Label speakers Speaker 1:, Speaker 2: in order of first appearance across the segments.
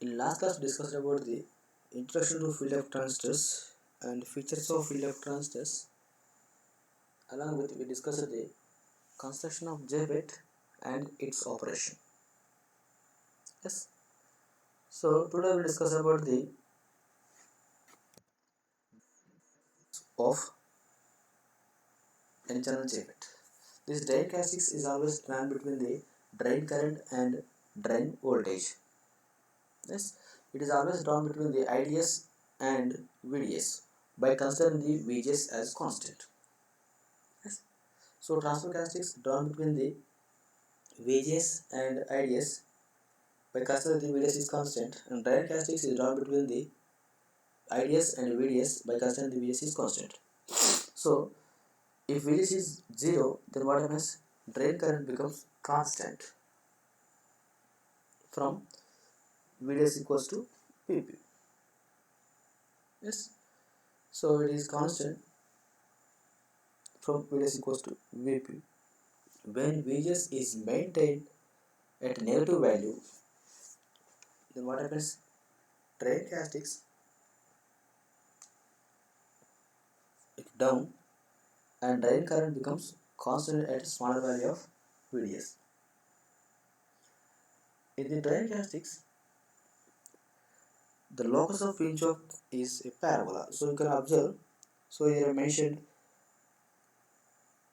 Speaker 1: In last class, we discussed about the introduction to field effect transistors and features of field effect transistors. Along with, we discussed the construction of JFET and its operation. Yes. So today we will discuss about the of N-channel JFET. This drain characteristics is always drawn between the drain current and drain voltage. Yes, it is always drawn between the IDS and VDS by considering the VGS as constant. Yes. So transfer characteristics drawn between the VGS and IDS by considering the VDS is constant, and drain characteristics is drawn between the IDS and VDS by considering the VDS is constant. So if VDS is 0, then what happens? Drain current becomes constant from VDS equals to VP. Yes. So it is constant from VDS equals to VP. When VGS is maintained at negative value, then what happens? Drain characteristics down and drain current becomes constant at a smaller value of VDS. In the drain characteristics, the locus of pinch off is a parabola. So you can observe. So here I mentioned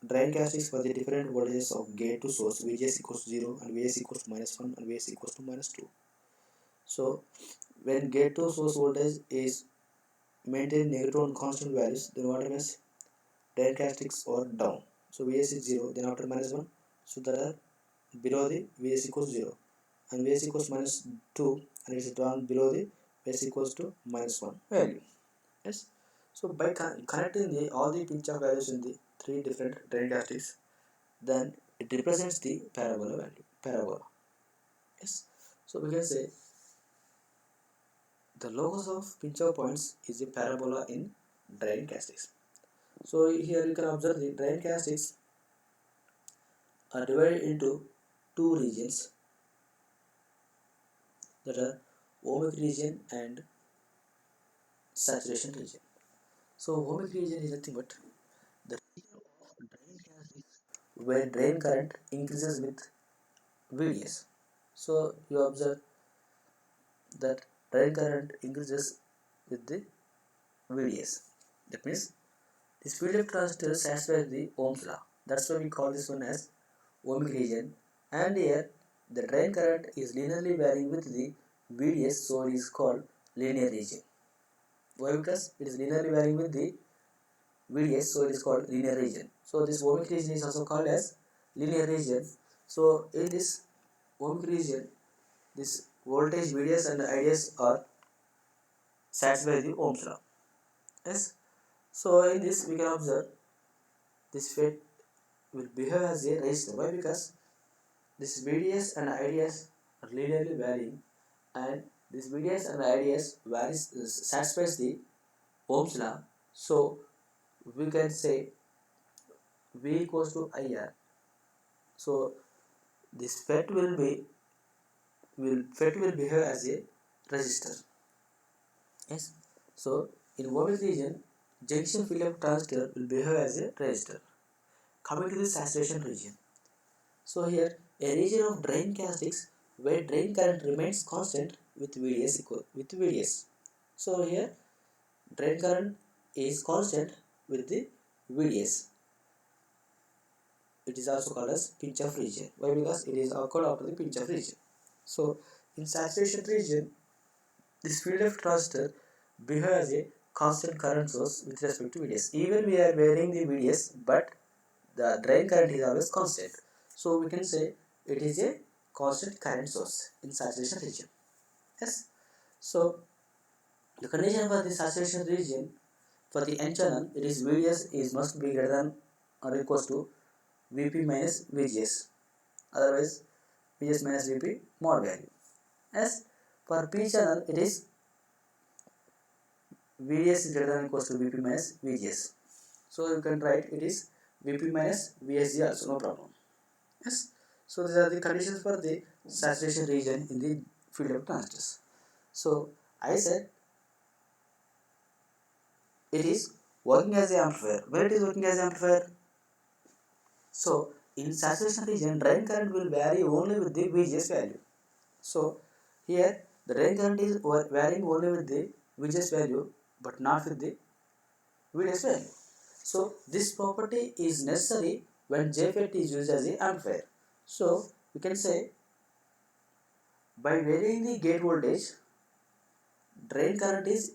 Speaker 1: drain characteristics for the different voltages of gate to source. VGS equals to 0 and VS equals to -1 and VS equals to -2. So when gate to source voltage is maintained negative and constant values, then what happens? Drain characteristics are down. So VS is 0, then after -1, so that are below the VS equals 0, and VS equals -2, and it is drawn below the VS equals to -1 value. Yes. So by connecting all the pinch off values in the three different drain characteristics, then it represents the parabola value. Parabola. Yes. So we can say the locus of pinch off points is a parabola in drain characteristics. So here you can observe the drain characteristics are divided into two regions, that are ohmic region and saturation region. So ohmic region is nothing but the region of drain characteristics where drain current increases with VDS. So you observe that drain current increases with the VDS. That means this field effect transistor satisfies the Ohm's law. That's why we call this one as ohmic region. And here the drain current is linearly varying with the VDS, so it is called linear region. Why? Because it is linearly varying with the VDS, so it is called linear region. So this ohmic region is also called as linear region. So in this ohmic region, this voltage VDS and IDS are satisfied the Ohm's law. Yes. So in this we can observe this FET will behave as a resistor. Why? Because this VDS and IDS are linearly varying, and this VDS and IDS satisfies the Ohm's law. So we can say V equals to IR. So this FET will behave as a resistor. Yes. So in ohmic region, junction field effect transistor will behave as a resistor. Coming to the saturation region. So here a region of drain characteristics where drain current remains constant with VDS equal with VDS. So here drain current is constant with the VDS. It is also called as pinch off region. Why? Because it is occurred after the pinch off region. So in saturation region, this field effect transistor behave as a constant current source with respect to VDS. Even we are varying the VDS, but the drain current is always constant. So we can say it is a constant current source in saturation region. Yes. So the condition for the saturation region for the N channel, it is VDS is must be greater than or equals to VP minus VGS. Otherwise, VGS minus VP mod value. As for P channel, it is VDS is greater than or equals to VP minus VGS. So you can write it is VP minus VSG also, no problem. Yes. So these are the conditions for the saturation region in the field of transistors. So I said it is working as an amplifier. Where it is working as an amplifier? So in saturation region, drain current will vary only with the VGS value. So here the drain current is varying only with the VGS value, but not with the VDS value. So this property is necessary when JFET is used as an amplifier. So we can say by varying the gate voltage, drain current is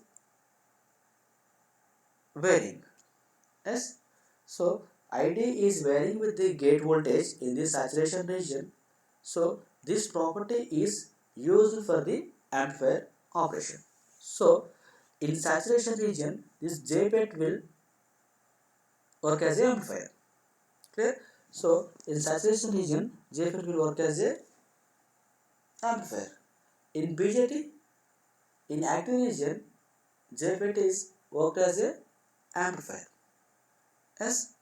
Speaker 1: varying. Yes. So ID is varying with the gate voltage in the saturation region. So this property is used for the amplifier operation. So in saturation region, this JFET will work as an amplifier. Clear? So in saturation region, JFET will work as a amplifier. In BJT, in active region, JFET is worked as a amplifier. Yes,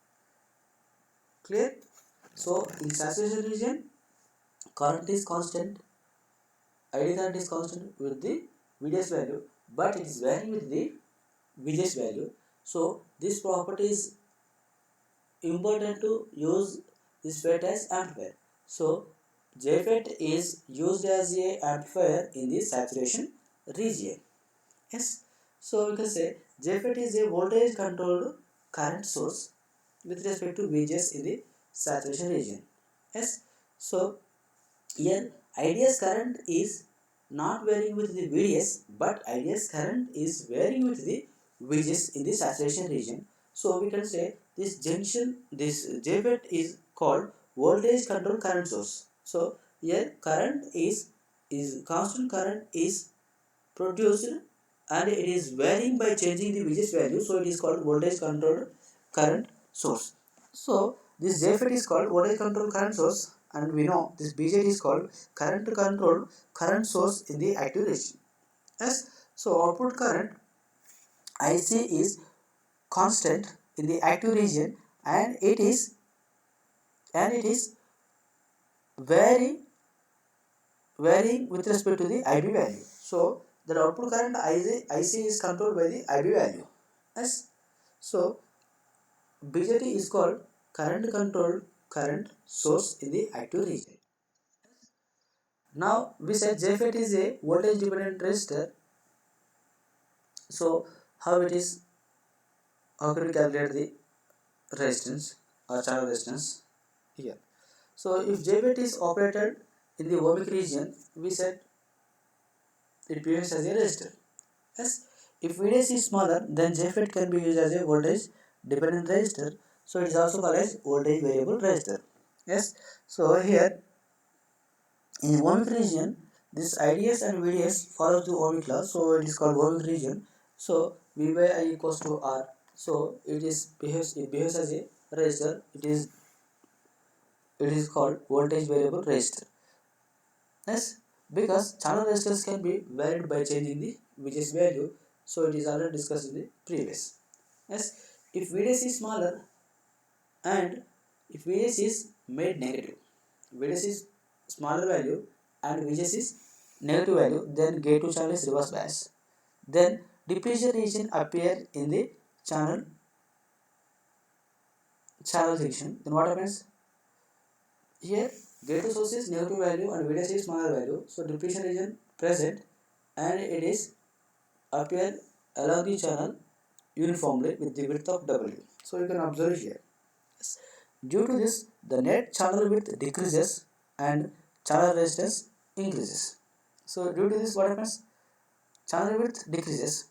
Speaker 1: clear? So in saturation region, current is constant, ID current is constant with the VDS value, but it is varying with the VGS value. So this property is important to use this FET as amplifier. So JFET is used as a amplifier in the saturation region. Yes. So we can say JFET is a voltage controlled current source with respect to VGS in the saturation region. Yes. So here IDS current is not varying with the VDS, but IDS current is varying with the VGS in the saturation region. So we can say this junction, this JFET is called voltage control current source. So here current is constant current is produced and it is varying by changing the VGS value. So it is called voltage controlled current source. So this JFET is called voltage controlled current source, and we know this BJT is called current controlled current source in the active region. Yes. So output current IC is constant in the active region, and it is varying with respect to the IB value. So the output current IC is controlled by the IB value. Yes. So BJT is called current controlled current source in the active region. Now we said JFET is a voltage dependent resistor. So how it is? How can we calculate the resistance or channel resistance here? So if JFET is operated in the ohmic region, we said it behaves as a resistor. Yes. If VDS is smaller, then JFET can be used as a voltage dependent resistor. So it is also called as voltage variable resistor. Yes. So here in ohmic region, this IDS and VDS follows the ohmic law. So it is called ohmic region. So V by I equals to R. So it behaves as a resistor. It is called voltage variable resistor. Yes, because channel resistors can be varied by changing the VGS value. So it is already discussed in the previous. Yes, if VDS is smaller and if VDS is made negative, VDS is smaller value and VGS is negative value, then gate to channel is reverse bias. Then depletion region appear in the channel section. Then what happens? Here gate to source is negative value and VDS is smaller value. So depletion region present and it is appear along the channel uniformly with the width of W. So you can observe here. Due to this, the net channel width decreases and channel resistance increases. So due to this, what happens? Channel width decreases.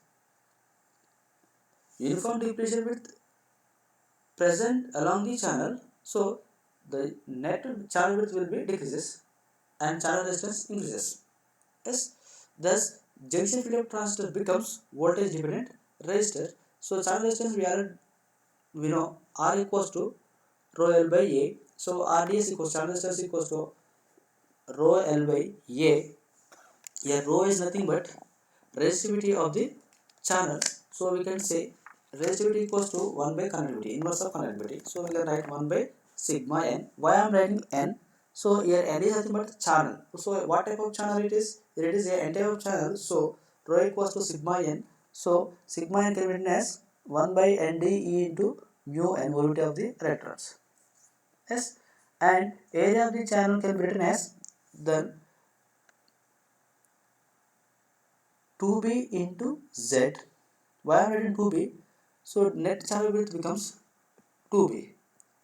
Speaker 1: Uniform depletion width present along the channel. So the net channel width will be decreases and channel resistance increases. Yes. Thus, junction Philip transistor becomes voltage dependent resistor. So channel resistance we know R equals to rho L by A. So RDS equals channel resistance equals to rho L by A. Here rho is nothing but resistivity of the channel. So we can say resistivity equals to 1 by conductivity, inverse of conductivity. So we can write 1 by sigma n. Why I am writing n? So here ND is nothing but channel. So what type of channel it is? It is a n type of channel. So rho equals to sigma n. So sigma n can be written as 1 by ND E into mu n velocity of the electrons. Yes, and area of the channel can be written as then 2b into z. Why I am writing 2b? So net channel width becomes 2b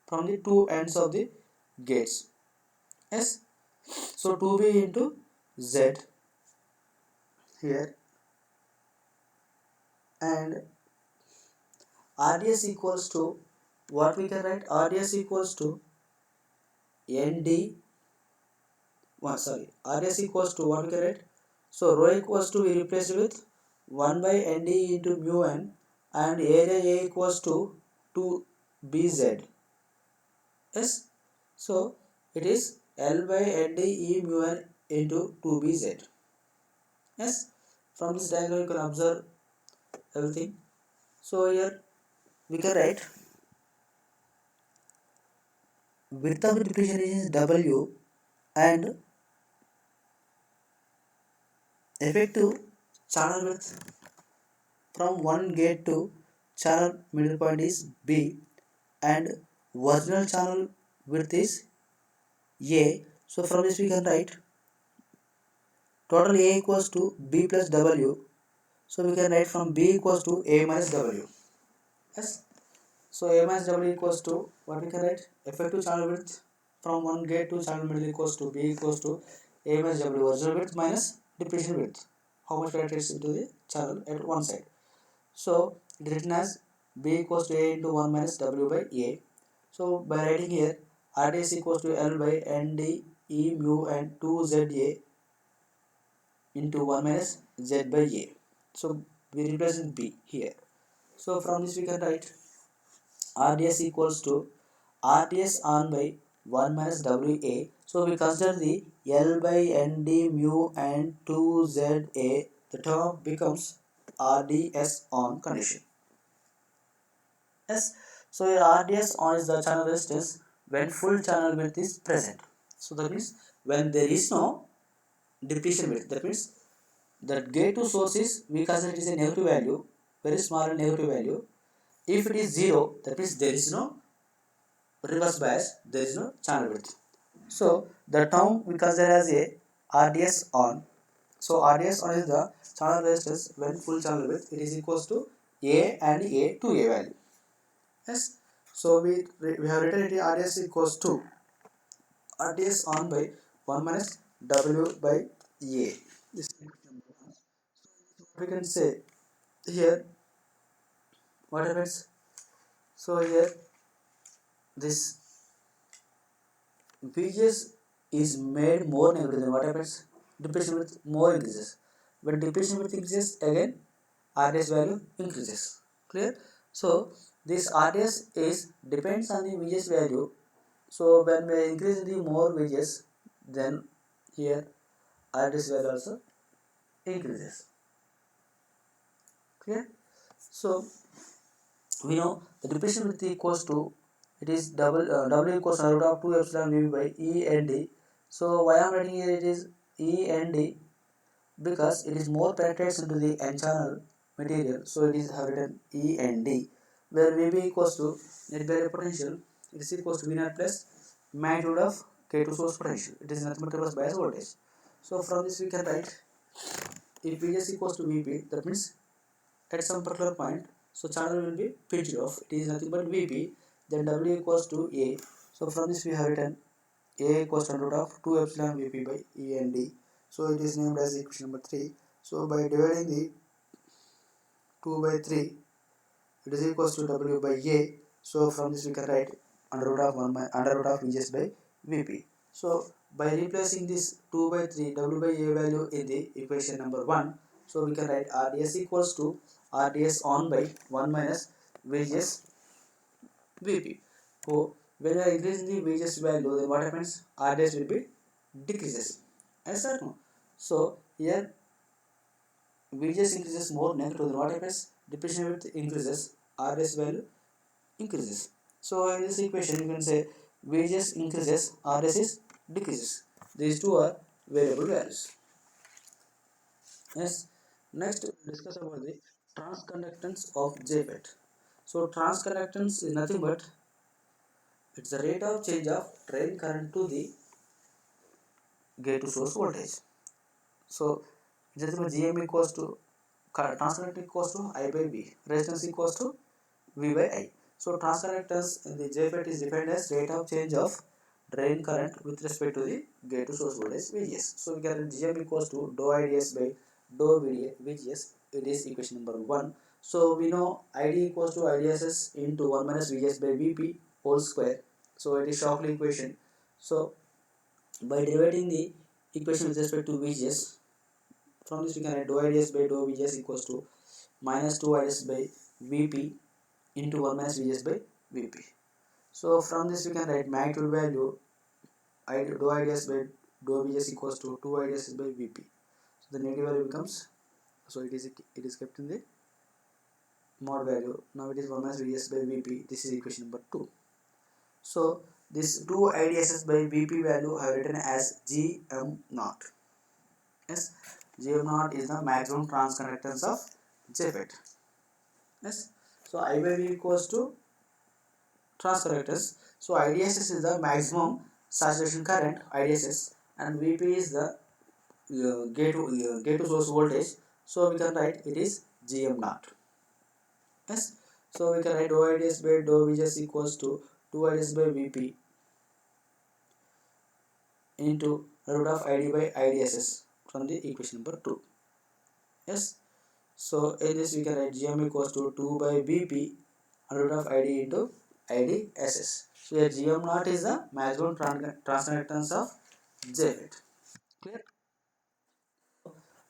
Speaker 1: from the two ends of the gates. Yes, so 2b into z here, and RDS equals to what we can write? RDS equals to ND. RDS equals to what we can write? So rho equals to we replace with 1 by ND into mu n, and area A equals to 2BZ. Yes, so it is L by ND E mu n into 2BZ. Yes, from this diagram you can observe everything. So here we can write width of the depletion region is W, and effective channel width from one gate to channel middle point is B, and original channel width is A. So from this we can write total A equals to B plus W. So we can write from B equals to A minus W. Yes. So A minus W equals to what we can write? Effective channel width from one gate to channel middle equals to B equals to A minus W, original width minus depletion width. How much penetrates into the channel at one side. So it is written as B equals to A into 1 minus W by A. So by writing here RDS equals to L by ND E mu and 2ZA into 1 minus Z by A. So we represent B here. So from this we can write RDS equals to RDS on by 1 minus WA. So we consider the L by ND mu and 2ZA. The term becomes RDS on condition. Yes. So your RDS on is the channel resistance when full channel width is present. So that means when there is no depletion width, that means that gate to source is, we consider it is a negative value, very small and negative value. If it is 0, that means there is no reverse bias, there is no channel width. So the term we consider as a RDS on. So RDS on is the channel resistance when full channel width, it is equals to A and A to A value. Yes. So we have written it RDS equals to RDS on by 1 minus W by A. This we can say here what happens. So here this VGS is made more negative, then what happens? Depletion width more increases. When depletion width increases, again RDS value increases. Clear? So this RDS is depends on the VGS value. So when we increase the more VGS, then here RDS value also increases. Clear? So we know the depletion width equals to, it is W equals root of 2 epsilon V by E and D. So why I am writing here it is E and D, because it is more penetrates into the N channel material, so it is written E and D, where VB equals to net barrier potential, it is equals to V naught plus magnitude of K2 source potential. It is nothing but reverse bias voltage. So from this we can write if VS equals to VP, that means at some particular point, so channel will be pinched off, it is nothing but VP, then W equals to A. So from this we have written A equals to root of 2 epsilon Vp by E and D. So it is named as equation number 3. So by dividing the 2 by 3, it is equals to W by A. So from this we can write under root of 1 by under root of Vs by Vp. So by replacing this 2 by 3 W by A value in the equation number 1, so we can write RDS equals to RDS on by 1 minus Vs Vp. So when we are increasing the Vs value, then what happens? RDS will be decreases. Yes or no? So here VGS increases more negative, then what happens? Depletion width increases, RDS value increases. So in this equation you can say VGS increases, RDS is decreases. These two are variable values. Yes. Next, discuss about the transconductance of JFET. So transconductance is nothing but it's the rate of change of drain current to the gate to source voltage. So it's nothing but GM equals to transconductance equals to I by V. Resistance equals to V by I. So transconductance in the JFET is defined as rate of change of drain current with respect to the gate to source voltage VGS. So we can GM equals to dou IDS by dou VGS. It is equation number 1. So we know ID equals to IDSS into 1 minus VGS by VP whole square. So it is Shockley equation. So by derivating the equation with respect to VGS, from this we can write dou IDS by dou VGS equals to minus 2 IDS by VP into 1 minus VGS by VP. So from this we can write magnitude value dou IDS by dou VGS equals to 2 IDS by VP. So the negative value becomes, so it is kept in the mod value. Now it is 1 minus VGS by VP. This is equation number 2. So this 2 IDSS by VP value I have written as GM naught. Yes, GM naught is the maximum transconductance of JFET. Yes, so I by V equals to transconductance. So IDSS is the maximum saturation current IDSS, and VP is the gate to source voltage. So we can write it is GM naught. Yes, so we can write dou IDS by dou VGS equals to 2 IDS by VP into root of ID by IDSS from the equation number 2. Yes, so in this we can write GM equals to 2 by BP root of ID into IDSS. So here GM naught is the maximum transconductance of JFET. Clear?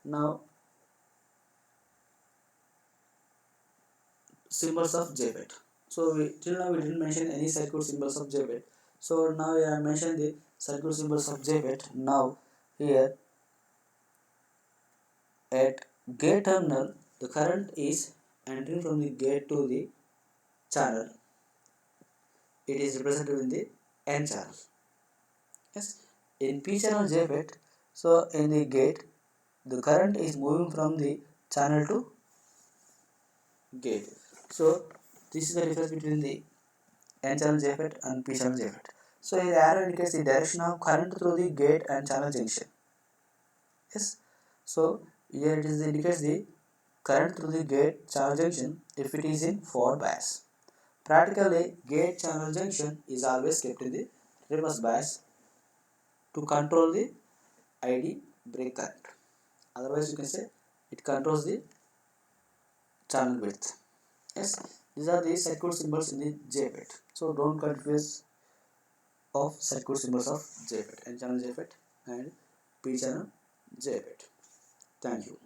Speaker 1: Now symbols of JFET. So till now we didn't mention any circuit symbols of JFET. So now I have mentioned the circuit symbols of JFET. Now here at gate terminal the current is entering from the gate to the channel. It is represented in the N channel. Yes, in P channel JFET, so in the gate the current is moving from the channel to gate. So this is the difference between the N channel JFET and P channel JFET. So the arrow indicates the direction of current through the gate and channel junction. Yes. So here it is indicates the current through the gate channel junction if it is in forward bias. Practically, gate channel junction is always kept in the reverse bias to control the ID break current. Otherwise, you can say it controls the channel width. Yes, these are the circuit symbols in the JFET. So don't confuse of circuit symbols of JFET, N channel JFET and P channel JFET. Thank you.